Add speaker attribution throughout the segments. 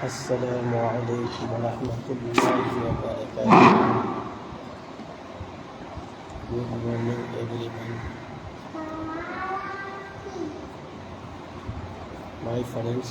Speaker 1: السلام علیکم ورحمۃ اللہ وبرکاتہ. Good morning everyone. My friends,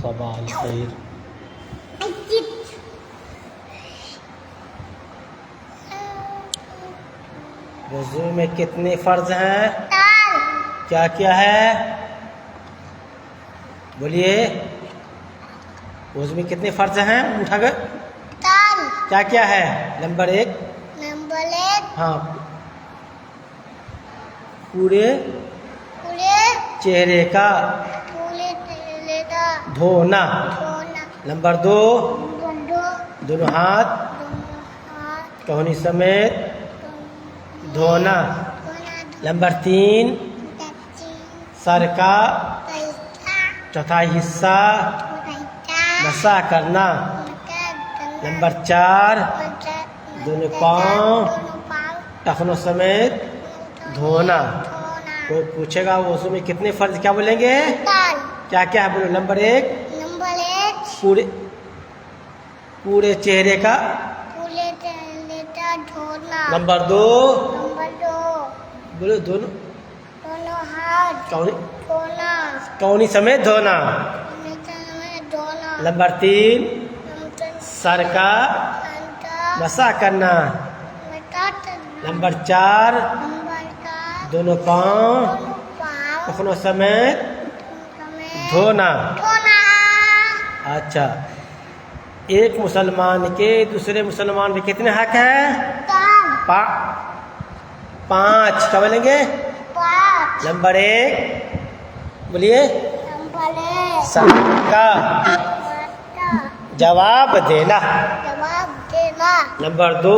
Speaker 1: صباح الخیر. وضو میں کتنے فرض ہیں؟ کیا کیا ہے؟ بولیے. وضو میں کتنے فرض ہیں؟ اٹھا کر کیا کیا ہے؟ نمبر ایک ہاں پورے چہرے کا دھونا. نمبر دو دونوں ہاتھ کہنی سمیت دھونا. نمبر تین سر کا چوتھائی حصہ مسح کرنا. نمبر چار دونوں پاؤں ٹخنوں سمیت دھونا. کوئی پوچھے گا وضو میں کتنے فرض کیا بولیں گے؟ کیا کیا ہے بولو. نمبر ایک پورے چہرے کا. نمبر دو بولو دونوں کونی سمیت دھونا. نمبر تین سر کا مسح کرنا. نمبر چار دونوں پاؤں ٹخنوں سمیت دھونا. اچھا ایک مسلمان کے دوسرے مسلمان پہ کتنے حق ہیں؟ پانچ. کیا بولیں گے؟ نمبر ایک بولیے سوال کا جواب دینا. نمبر دو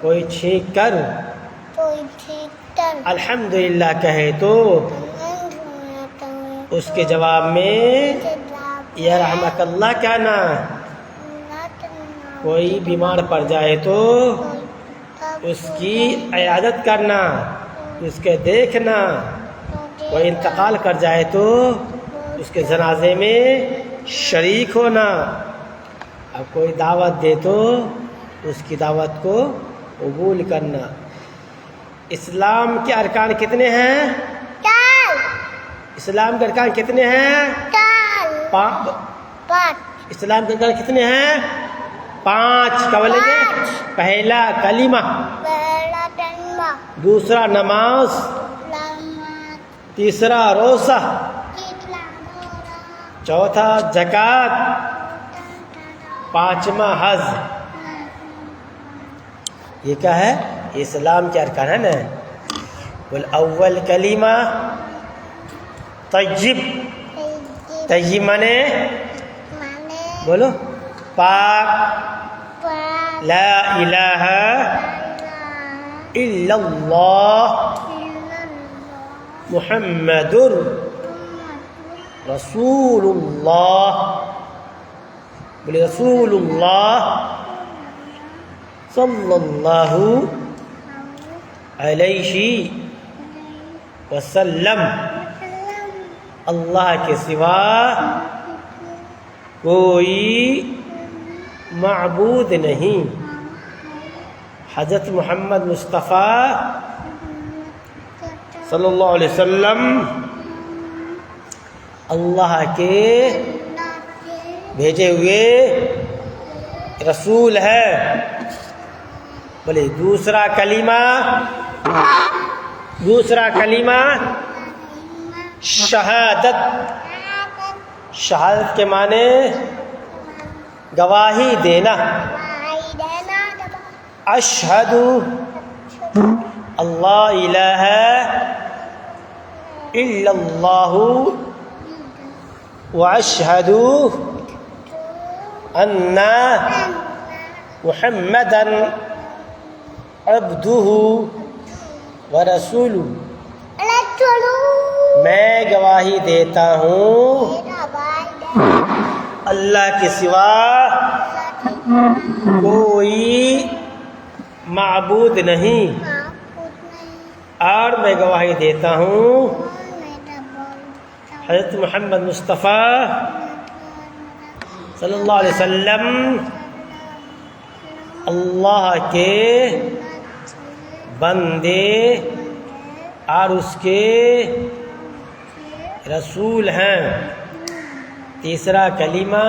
Speaker 1: کوئی چھینک کر الحمدللہ کہے تو اس کے جواب میں یا رحمک اللہ کہنا. کوئی بیمار پڑ جائے تو اس کی عیادت کرنا، اس کے دیکھنا. کوئی انتقال کر جائے تو اس کے جنازے میں شریک ہونا. اب کوئی دعوت دے تو اس کی دعوت کو قبول کرنا. اسلام کے ارکان کتنے ہیں؟ اسلام کے ارکان کتنے ہیں؟ اسلام کے ارکان کتنے ہیں؟ پانچ. کیا بولیں گے؟ پہلا کلمہ، دوسرا نماز، تیسرا روزہ، چوتھا زکوٰۃ، پانچواں حج. یہ کیا ہے؟ اسلام کے ارکان ہے نا. اول کلمہ طیب. طیب مانے بولو پاک. لا الہ الا اللہ محمد رسول اللہ. بولے رسول اللہ صلی اللہ علیہ وسلم. اللہ کے سوا کوئی معبود نہیں. حضرت محمد مصطفیٰ صلی اللہ علیہ وسلم اللہ کے بھیجے ہوئے رسول ہے. بولے دوسرا کلمہ شہادت. شہادت کے معنی گواہی دینا. اشہد اللہ الہ الا اللہ واشہد ان محمدا عبدہ ورسولہ. میں گواہی دیتا ہوں اللہ کے سوا کوئی معبود نہیں. اور میں گواہی دیتا ہوں حضرت محمد مصطفیٰ صلی اللہ علیہ وسلم اللہ کے بندے اور اس کے رسول ہیں۔ تیسرا کلمہ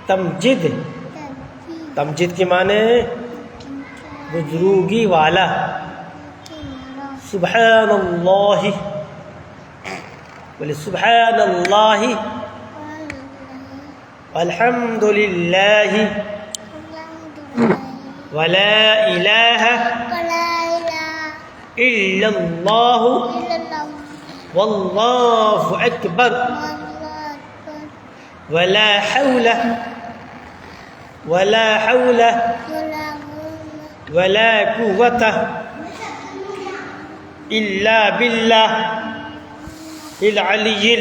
Speaker 1: تمجد، تمجد کے معنی بزرگی والا۔ سبحان اللہ، بولے سبحان اللہ، الحمد للہ، ولا الہ الا اللہ، واللہ اکبر، ولا حول ولا حول ولا قوة الا باللہ العلی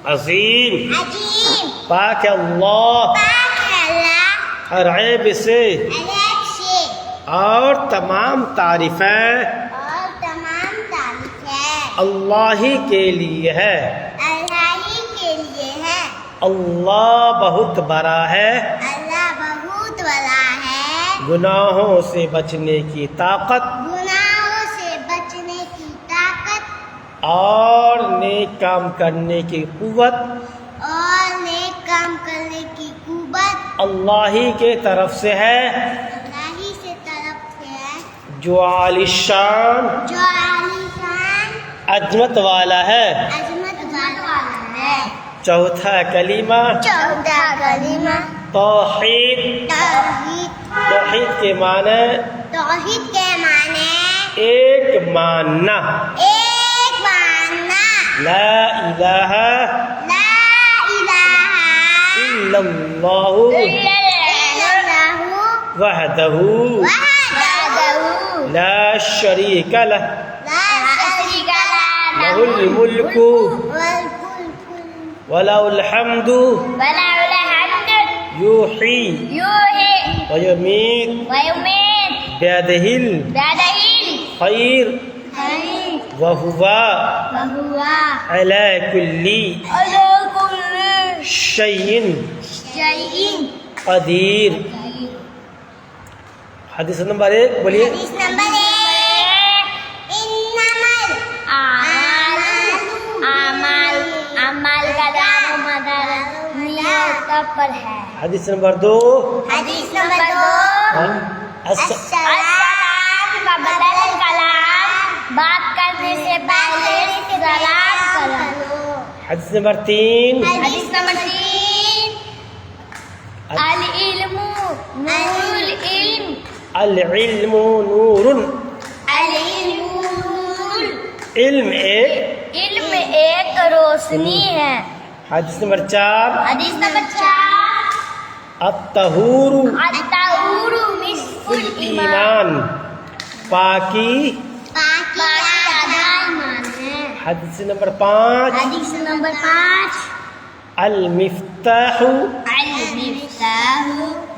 Speaker 1: العظیم۔ پاک اللہ ہر عیب سے اور تمام تعریفیں اللہ ہی کے لیے ہے۔ اللہ بہت بڑا ہے، گناہوں سے بچنے کی طاقت اور نیک کام کرنے کی قوت اللہ ہی کے طرف سے ہے، جو عالی شان عظمت والا ہے۔ چوتھا کلمہ توحید، توحید کے معنی ایک ماننا، لا الہ الا اللہ وحدہ لا شریک لہ، لہ الملک وَلَهُ الْحَمْدُ يُحْيِي وَيُمِيتُ بِيَدِهِ الْخَيْرُ وَهُوَ عَلَى كُلِّ شَيْءٍ قدیر۔ حدیث نمبر 1 بولیے۔
Speaker 2: پر ہے۔
Speaker 1: حدیث نمبر 2
Speaker 2: السلام کا بدل کلام، بات کرنے سے پہلے سلام کرو۔
Speaker 1: حدیث نمبر 3
Speaker 2: العلم نور العلم،
Speaker 1: العلم نور، علم
Speaker 2: ایک روشنی ہے۔
Speaker 1: حدیث نمبر 4 الطہور
Speaker 2: نصف الایمان،
Speaker 1: ایمان، پاکی۔ حدیث نمبر 5 المفتاح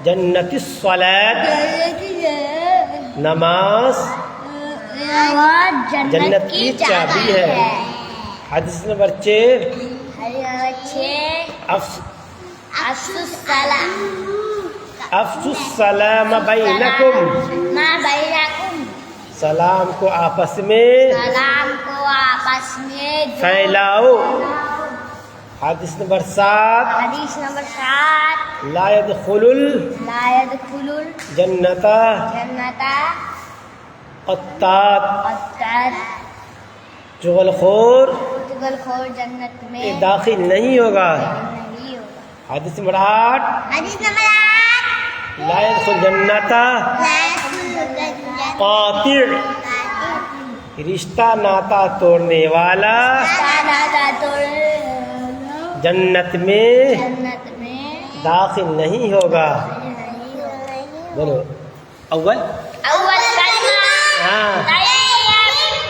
Speaker 1: جنت الصلاۃ، نماز جنت کی چابی ہے۔ حدیث نمبر 6 افشوا السلام بینکم، سلام کو آپس میں پھیلاؤ۔ حدیث نمبر 7 لا يدخل الجنت قطات، چغل خور
Speaker 2: جنت میں
Speaker 1: داخل نہیں ہوگا۔ حدیث نمبر 8 لا يدخل الجنت قاطع، رشتہ ناتا توڑنے والا جنت میں داخل نہیں ہوگا۔ بولو اول
Speaker 2: کلمہ
Speaker 1: ہاں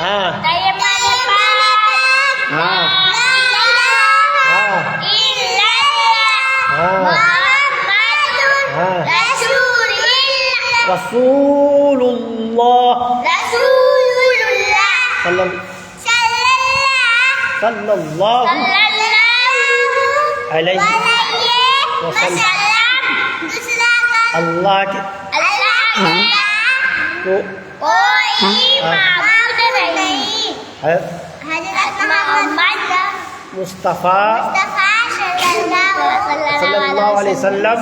Speaker 1: ہاں ہاں ہاں ہاں رسول اللہ صلی اللہ علیہ وسلم اللہ کے کو مصطفیٰ صلی اللہ علیہ وسلم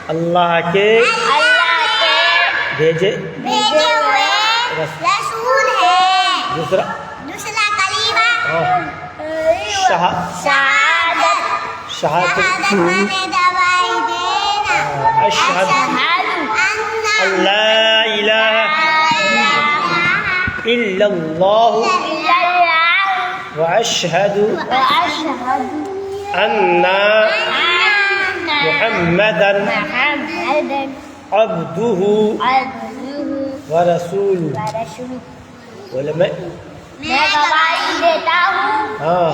Speaker 1: اللہ کے بھیجے
Speaker 2: رسول ہے.
Speaker 1: دوسرا
Speaker 2: کلمہ
Speaker 1: شہادت اشہد اللہ الہ الا اللہ واشہد ان محمدا عبدہ ورسولہ. علماء
Speaker 2: میں گواہی دیتا ہوں
Speaker 1: ہاں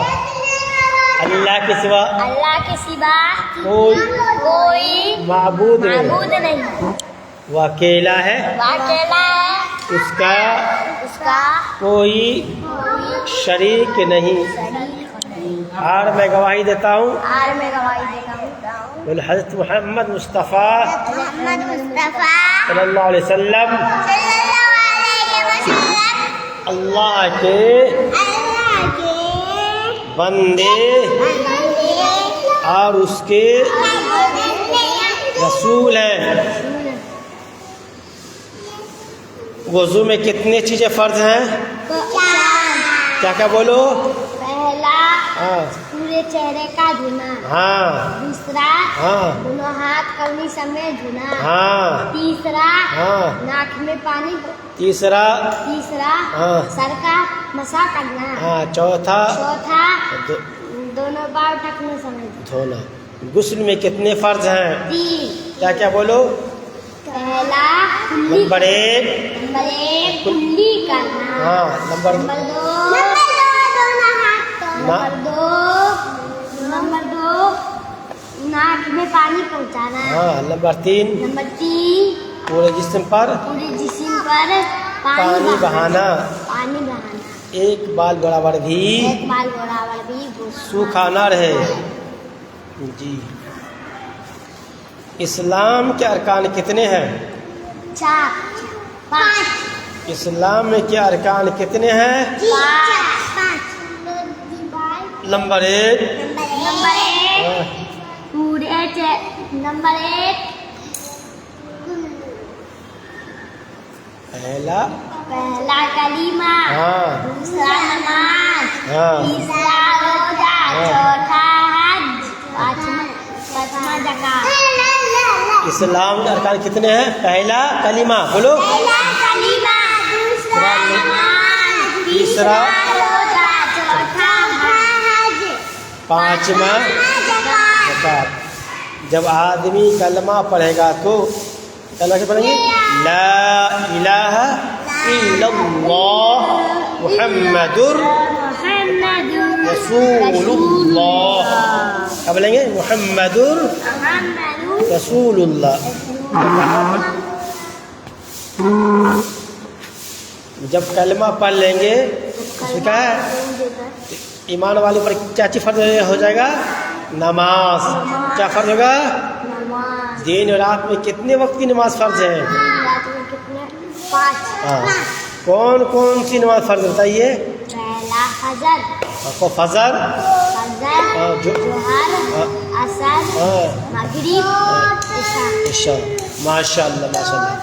Speaker 1: اللہ کے سوا
Speaker 2: اللہ کے سوا
Speaker 1: کوئی معبود
Speaker 2: نہیں.
Speaker 1: وہ اکیلا ہے
Speaker 2: واقعہ ہے
Speaker 1: اس کا
Speaker 2: اس کا
Speaker 1: کوئی شریک نہیں. اور میں گواہی دیتا ہوں
Speaker 2: اور میں گواہی دیتا ہوں
Speaker 1: بول حضرت محمد مصطفیٰ
Speaker 2: محمد مصطفیٰ
Speaker 1: صلی اللہ علیہ وسلم
Speaker 2: صلی اللہ علیہ وسلم
Speaker 1: اللہ کے بندے اور اس کے رسول ہیں. وضو میں کتنی چیزیں فرض ہیں؟ کیا کیا بولو؟
Speaker 2: پہلا
Speaker 1: ہاں
Speaker 2: پورے چہرے کا دھونا.
Speaker 1: ہاں
Speaker 2: دوسرا
Speaker 1: ہاں
Speaker 2: دونوں ہاتھ کلمی سمیت دھونا.
Speaker 1: ہاں
Speaker 2: تیسرا
Speaker 1: ہاں
Speaker 2: ناک میں پانی.
Speaker 1: تیسرا ہاں
Speaker 2: سر کا مسا کرنا.
Speaker 1: ہاں چوتھا
Speaker 2: چوتھا دونوں پاؤں ٹکنے سمیت
Speaker 1: دھونا. غسل میں کتنے فرض ہیں؟
Speaker 2: 3.
Speaker 1: کیا کیا بولو؟
Speaker 2: پہلا
Speaker 1: نمبر 1
Speaker 2: کلی کرنا.
Speaker 1: ہاں نمبر 2
Speaker 2: نمبر 2 ناک میں پانی پہنچانا.
Speaker 1: ہاں نمبر 3
Speaker 2: نمبر 3
Speaker 1: پورے جسم پر
Speaker 2: پورے جسم پر
Speaker 1: پانی بہانا.
Speaker 2: پانی بہانا.
Speaker 1: ایک بال برابر بھی
Speaker 2: ایک بال برابر بھی
Speaker 1: سوکھا نہ رہے. جی اسلام کے ارکان کتنے ہیں؟
Speaker 2: 4 5
Speaker 1: اسلام میں کیا ارکان کتنے ہیں؟
Speaker 2: 5
Speaker 1: نمبر 1
Speaker 2: پورے نمبر 1
Speaker 1: پہلا
Speaker 2: کلمہ.
Speaker 1: ہاں
Speaker 2: دوسرا نماز.
Speaker 1: ہاں
Speaker 2: تیسرا روزہ. چوتھا حج. پانچواں زکات.
Speaker 1: اسلام کے ارکان کتنے ہیں؟ پہلا کلمہ بولو.
Speaker 2: کلمہ. دوسرا نماز.
Speaker 1: تیسرا
Speaker 2: روزہ. چوتھا حج.
Speaker 1: پانچواں
Speaker 2: زکات.
Speaker 1: زکات. جب آدمی کلمہ پڑھے گا تو کلمہ سے پڑھیں گے لا الہ الا اللہ محمد رسول اللہ. کیا بولیں گے؟ محمد رسول اللہ. جب کلمہ پڑھ لیں گے اس میں کیا ہے؟ ایمان والے پر کیا چیز فرض ہو جائے گا؟ نماز. کیا فرض ہوگا؟ دن اور رات میں کتنے وقت کی نماز فرض ہے؟
Speaker 2: 5.
Speaker 1: ہاں کون کون سی نماز فرض بتائیے؟
Speaker 2: پہلا فجر.
Speaker 1: فجر
Speaker 2: ظہر. عصر. مغرب.
Speaker 1: عشاء. ماشاء اللہ ماشاء اللہ.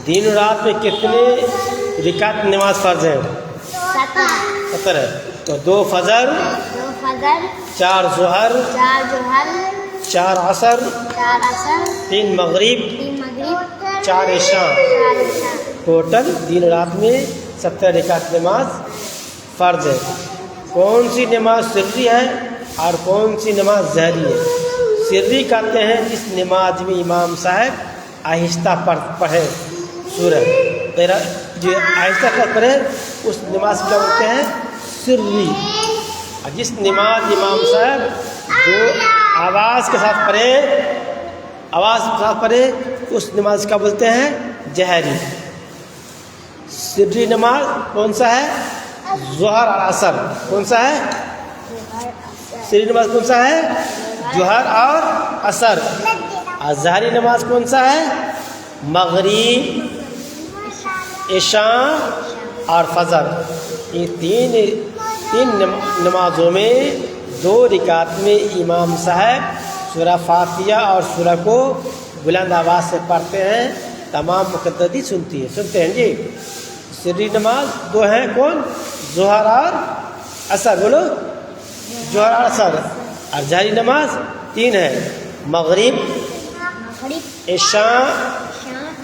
Speaker 1: دن اور رات میں کتنے رکعت نماز فرض ہیں؟ 70 ہے. تو 2 فجر 4 ظہر 4 عصر 3 مغرب 4 عشاء. ٹوٹل دن رات میں 70 رکعت نماز فرض ہے. کون سی نماز سری ہے اور کون سی نماز ظہری ہے؟ سری کہتے ہیں جس نماز میں امام صاحب آہستہ پڑھے سورت جو آہستہ پڑھے اس نماز کیا بولتے ہیں؟ سری. اور جس نماز امام صاحب جو آواز کے ساتھ پڑھے آواز کے ساتھ پڑھے اس نماز کا بولتے ہیں جہری. سری نماز کون سا ہے؟ ظہر اور عصر. کون سا ہے؟ سری نماز کون سا ہے؟ ظہر اور عصر. اور ظہری نماز کون سا ہے؟ مغرب، عشاء اور فجر. یہ تین نمازوں میں 2 رکعت میں امام صاحب سورہ فاتحہ اور سورہ کو بلند آواز سے پڑھتے ہیں. تمام مقتدی سنتے ہیں جی. سری نماز 2 ہیں کون؟ ظہر اور عصر. بولو ظہر اور عصر. اور ظہری نماز 3 ہے، مغرب، عشاء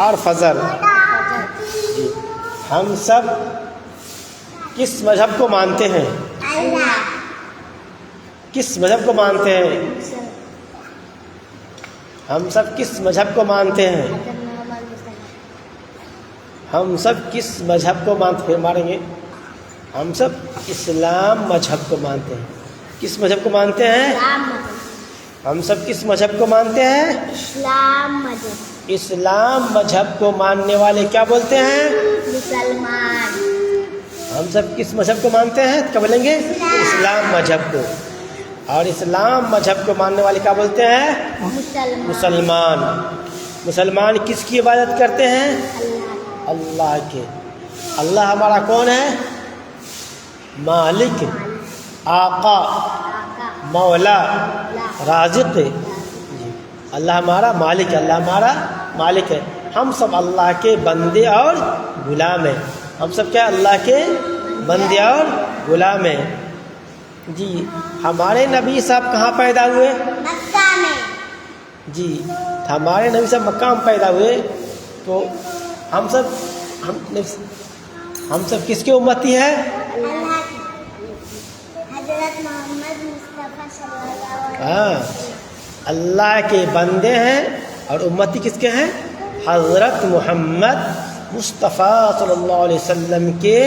Speaker 1: اور فجر. جی ہم سب کس مذہب کو مانتے ہیں؟ کس مذہب کو مانتے ہیں؟ ہم سب کس مذہب کو مانتے ہیں؟ ہم سب کس مذہب کو مانتے ہیں؟ مانیں گے. ہم سب اسلام مذہب کو مانتے ہیں. کس مذہب کو مانتے ہیں؟ ہم سب کس مذہب کو مانتے ہیں؟
Speaker 2: اسلام مذہب.
Speaker 1: اسلام مذہب کو ماننے والے کیا بولتے ہیں؟
Speaker 2: مسلمان.
Speaker 1: ہم سب کس مذہب کو مانتے ہیں؟ کیا بولیں گے؟ اسلام مذہب کو. اور اسلام مذہب کو ماننے والے کیا بولتے ہیں؟ مسلمان. مسلمان کس کی عبادت کرتے ہیں؟ اللہ کے. اللہ ہمارا کون ہے؟ مالک، آقا، مولا، رازق. جی اللہ ہمارا مالک ہے. اللہ ہمارا مالک ہے. ہم سب اللہ کے بندے اور غلام ہیں. ہم سب کیا اللہ کے بندے اور غلام ہیں. جی ہمارے نبی صاحب کہاں پیدا ہوئے؟
Speaker 2: مکہ میں.
Speaker 1: جی ہمارے نبی صاحب مکہ میں پیدا ہوئے. تو ہم سب کس کے امتی ہیں؟
Speaker 2: اللہ کی. حضرت محمد مصطفیٰ صلی اللہ علیہ وسلم.
Speaker 1: ہاں اللہ کے بندے ہیں. اور امتی کس کے ہیں؟ حضرت محمد مصطفیٰ صلی اللہ علیہ وسلم کے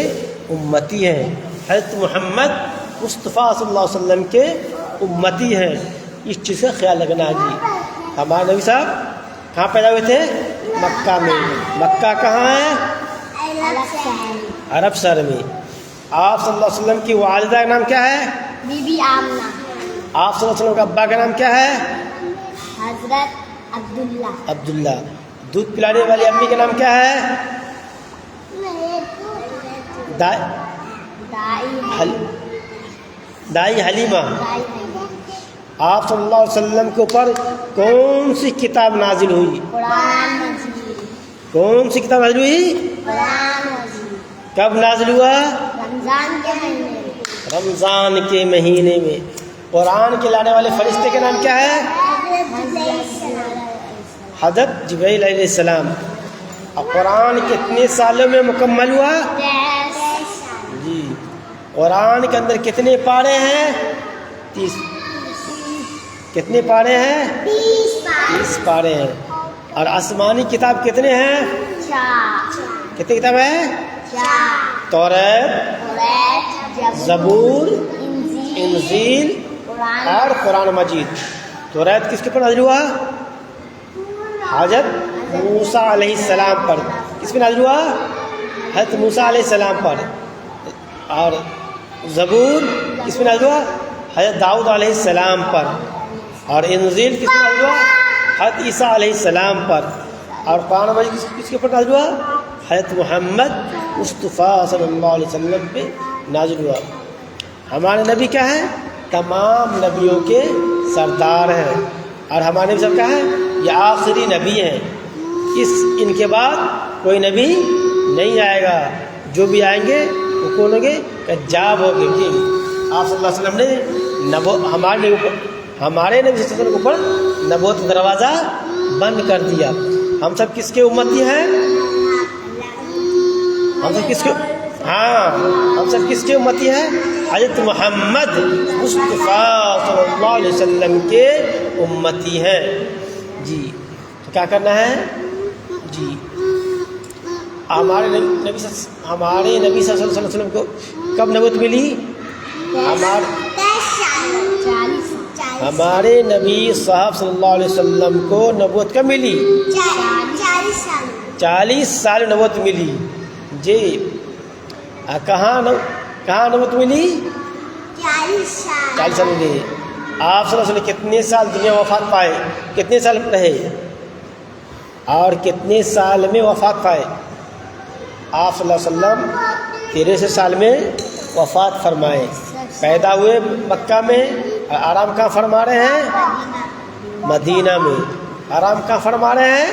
Speaker 1: امتی ہیں. حضرت محمد مصطفیٰ صلی اللہ علیہ وسلم کے امتی ہیں. اس چیز کا خیال رکھنا جی. ہمارے نبی صاحب کہاں پیدا ہوئے تھے؟ مکہ میں. مکہ کہاں ہے؟ عرب شہر میں. آپ صلی اللہ علیہ وسلم کی والدہ کا نام کیا ہے؟
Speaker 2: بی بی آمنہ.
Speaker 1: آپ صلی اللہ علیہ وسلم کا ابا کا نام کیا ہے؟
Speaker 2: حضرت عبداللہ.
Speaker 1: عبداللہ. دودھ پلانے والی امی کا نام کیا ہے؟ دائی حلیمہ. آپ صلی اللہ علیہ وسلم کے اوپر کون سی کتاب نازل ہوئی؟
Speaker 2: قرآن مجید.
Speaker 1: کون سی کتاب نازل ہوئی؟
Speaker 2: قرآن مجید.
Speaker 1: کب نازل ہوا؟
Speaker 2: رمضان کے مہینے.
Speaker 1: رمضان کے مہینے میں. قرآن کے لانے والے فرشتے کا نام کیا ہے؟ حضرت جبرائیل علیہ السلام. اور قرآن کتنے سالوں میں مکمل ہوا؟ جی قرآن کے اندر کتنے پارے ہیں؟ 30. کتنے پارے ہیں؟ 30 پارے ہیں. اور آسمانی کتاب کتنے ہیں؟
Speaker 2: 4.
Speaker 1: کتنی کتاب ہیں؟
Speaker 2: 4.
Speaker 1: توریت، زبور، انجیل اور قرآن مجید. توریت کس کے پر نازل ہوا؟ حضرت موسیٰ علیہ السلام پر. کس پہ نازل ہوا؟ حضرت موسیٰ علیہ السلام پر. اور زبور کس پہ نازل ہوا؟ حضرت داؤد علیہ السلام پر. اور انجیل کس پہ نازل ہوا؟ حضرت عیسیٰ علیہ السلام پر. اور قرآن مجید کس کے پر نازل ہوا؟ حضرت محمد مصطفیٰ صلی اللہ علیہ وسلم پہ نازل ہوا. ہمارے نبی کیا ہے؟ تمام نبیوں کے سردار ہیں. اور ہمارے نبی سب کیا ہے؟ یہ آخری نبی ہیں. ان کے بعد کوئی نبی نہیں آئے گا. جو بھی آئیں گے وہ کون ہوں گے؟ کذاب ہوں گے. جی آپ صلی اللہ علیہ وسلم نے ہمارے نبی صلی اللہ علیہ وسلم کے اوپر نبوت کا دروازہ بند کر دیا. ہم سب کس کے امتی ہیں؟ ہم سب کس کے ہم سب کس کے امتی ہیں؟ حضرت محمد مصطفیٰ صلی اللہ علیہ وسلم کے امتی ہیں. جی تو کیا کرنا ہے؟ جی ہمارے نبی صلی اللہ علیہ وسلم کو کب نبوت ملی؟
Speaker 2: 40
Speaker 1: ہمارے نبی صاحب صلی اللہ علیہ وسلم کو نبوت کب ملی؟ 40 سال نبوت ملی جی. کہاں نبوت ملی؟ 40 سال ملی. آپ صلی اللہ علیہ وسلم کتنے سال دنیا وفات پائے؟ کتنے سال رہے اور کتنے سال میں وفات پائے؟ آپ صلی اللہ علیہ وسلم 63 سال میں وفات فرمائے. پیدا ہوئے مکہ میں، آرام کہاں فرما رہے ہیں؟ مدینہ میں. آرام کہاں فرما رہے ہیں؟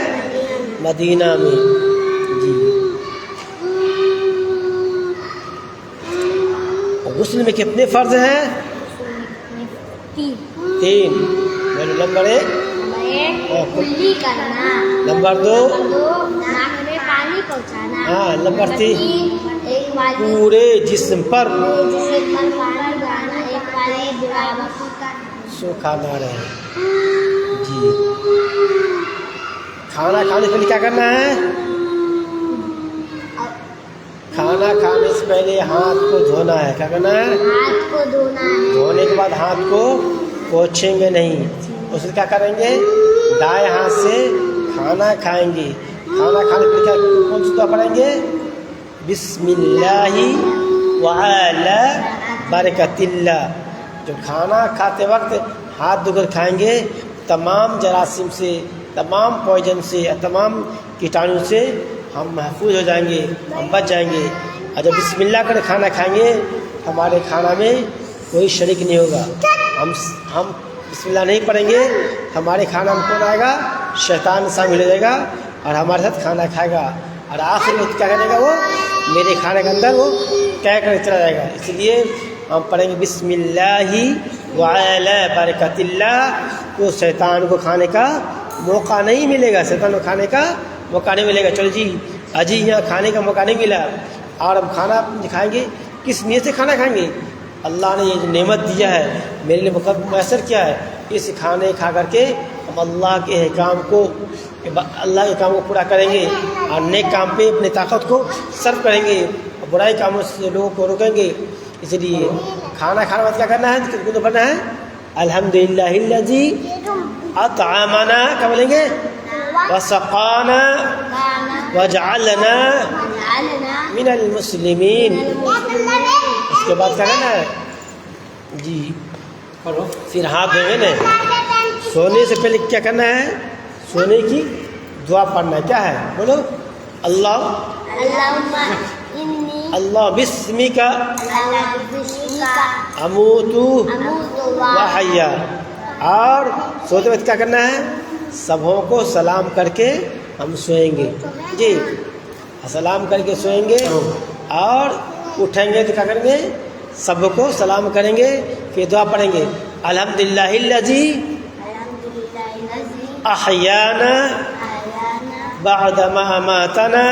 Speaker 1: مدینہ میں جی. غسل میں کتنے فرض ہیں؟ 3. نمبر 1
Speaker 2: کلی کرنا،
Speaker 1: نمبر 2
Speaker 2: ناک میں پانی پہنچانا،
Speaker 1: ہاں نمبر 3
Speaker 2: ایک والے
Speaker 1: پورے جسم پر
Speaker 2: جسم پر پانی ڈالنا، ایک والے برابر
Speaker 1: سکھانا رہے جی. کھانا کھانے سے پہلے کیا کرنا ہے؟ کھانا کھانے سے پہلے ہاتھ کو دھونا ہے. کیا کرنا ہے؟
Speaker 2: ہاتھ کو دھونا ہے.
Speaker 1: دھونے کے بعد ہاتھ کو پوچھیں گے نہیں. اس میں کیا کریں گے؟ دائیں ہاتھ سے کھانا کھائیں گے. کھانا کھانے کے لیے کون سی دعا پڑھیں گے؟ بسم اللہ وعلی برکت اللہ. جو کھانا کھاتے وقت ہاتھ دھو کر کھائیں گے، تمام جراثیم سے، تمام پوائزن سے، تمام کیٹانو سے ہم محفوظ ہو جائیں گے، ہم بچ جائیں گے. اور جب بسم اللہ کر کھانا کھائیں گے ہمارے کھانا میں کوئی شریک نہیں ہوگا. ہم بسم اللہ نہیں پڑھیں گے ہمارے کھانا میں کون آئے گا؟ شیطان شامل ہو جائے گا اور ہمارے ساتھ کھانا کھائے گا، اور آخر میں کیا کرے گا؟ وہ میرے کھانے کے اندر وہ کہہ کر چلا جائے گا. اس لیے ہم پڑھیں گے بسم اللہ وعلی برکت اللہ. تو شیطان کو کھانے کا موقع نہیں ملے گا، شیطان کو کھانے کا موقع نہیں ملے گا. چلو جی اجی یہاں کھانے کا موقع نہیں ملا اور ہم کھانا کھائیں گے. کس نیت سے کھانا کھائیں گے؟ اللہ نے یہ جو نعمت دیا ہے میرے لیے میسر کیا ہے، اس کھانے کھا کر کے ہم اللہ کے احکام کو، اللہ کے کام کو پورا کریں گے اور نیک کام پہ اپنے طاقت کو صرف کریں گے اور برائی کاموں سے لوگوں کو روکیں گے. اس لیے کھانا کھانے بعد کیا کرنا ہے؟ کتنے پڑھنا ہے؟ الحمدللہ الذی اطعمنا، کیا بولیں گے؟ وسقانا وجعلنا من المسلمین. اس کے بعد کیا کرنا ہے جی؟ پھر ہاتھ دھویں گے نا. سونے سے پہلے کیا کرنا ہے؟ سونے کی دعا پڑھنا ہے. کیا ہے؟ بولو. اللہ اللہ بسمک اموت وحیا. اور سوتے وقت کیا کرنا ہے؟ سبوں کو سلام کر کے ہم سوئیں گے جی. سلام کر کے سوئیں گے اور اٹھیں گے تو کیا کریں گے؟ سب کو سلام کریں گے. پھر دعا پڑھیں گے الحمدللہ الذی احیانا بعد ما اماتنا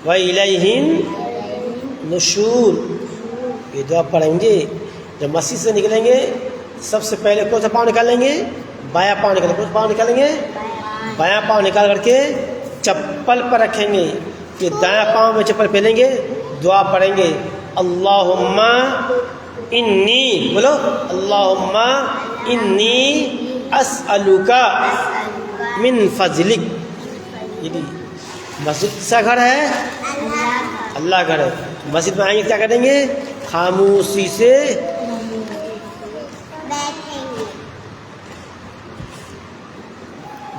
Speaker 1: وإلیہ النشور. یہ دعا پڑھیں گے. جب مسجد سے نکلیں گے سب سے پہلے کون سا پاؤں نکالیں گے؟ بایاں پاؤں نکالیں گے. کون سا پاؤں نکالیں گے؟ بایاں پاؤں نکال کر کے چپل پر رکھیں گے. پھر دایاں پاؤں میں چپل پہنیں گے. دعا پڑھیں گے اللہم انی، بولو اللہم انی اسألک من فضلک. مسجد سا گھر ہے، اللہ گھر ہے. مسجد میں آئیں گے کیا کریں گے؟ خاموشی سے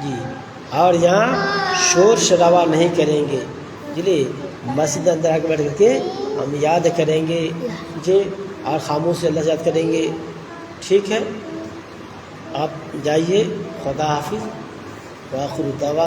Speaker 1: جی، اور یہاں شور شرابہ نہیں کریں گے جی. مسجد اندر آ کے بیٹھ کر کے ہم یاد کریں گے جی، اور خاموش سے اللہ سے یاد کریں گے. ٹھیک ہے، آپ جائیے. خدا حافظ. وآخر دعوانا